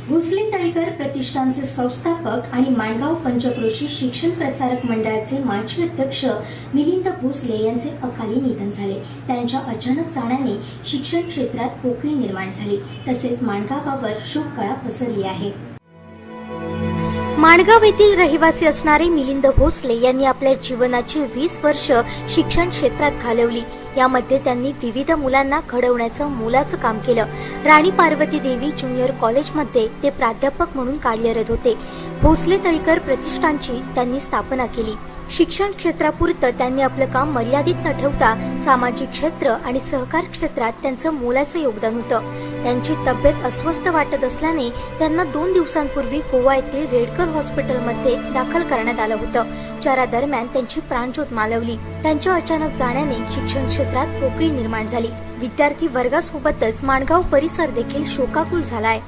भोसले तळीकर प्रतिष्ठानचे संस्थापक आणि माणगाव पंचक्रोशी शिक्षण प्रसारक मंडळाचे माजी अध्यक्ष मिलिंद भोसले यांचे अकाली निधन झाले। त्यांच्या अचानक जाण्याने शिक्षण क्षेत्रात पोकळी निर्माण झाली, तसेच माणगावावर शोककळा पसरली आहे। माणगाव येथील रहिवासी असणारे मिलिंद भोसले यांनी आपल्या जीवनाची 20 वर्ष शिक्षण क्षेत्रात घालवली। यामध्ये त्यांनी विविध मुलांना घडवण्याचं मोलाचं काम केलं। राणी पार्वती देवी ज्युनियर कॉलेजमध्ये ते प्राध्यापक म्हणून कार्यरत होते। भोसले तळीकर प्रतिष्ठानची त्यांनी स्थापना केली। शिक्षण क्षेत्रापुरतं त्यांनी आपलं काम मर्यादित न ठेवता सामाजिक क्षेत्र आणि सहकार क्षेत्रात त्यांचं मोलाचं योगदान होतं। त्यांची तब्येत अस्वस्थ वाटत असल्याने त्यांना 2 दिवसांपूर्वी गोवा येथील रेडकर हॉस्पिटलमध्ये दाखल करण्यात आलं होतं। उपचारादरम्यान त्यांची प्राणज्योत मालवली। त्यांच्या अचानक जाण्याने शिक्षण क्षेत्रात पोकळी निर्माण झाली। विद्यार्थी वर्गासोबतच माणगाव परिसर देखील शोकाकुल झालाय।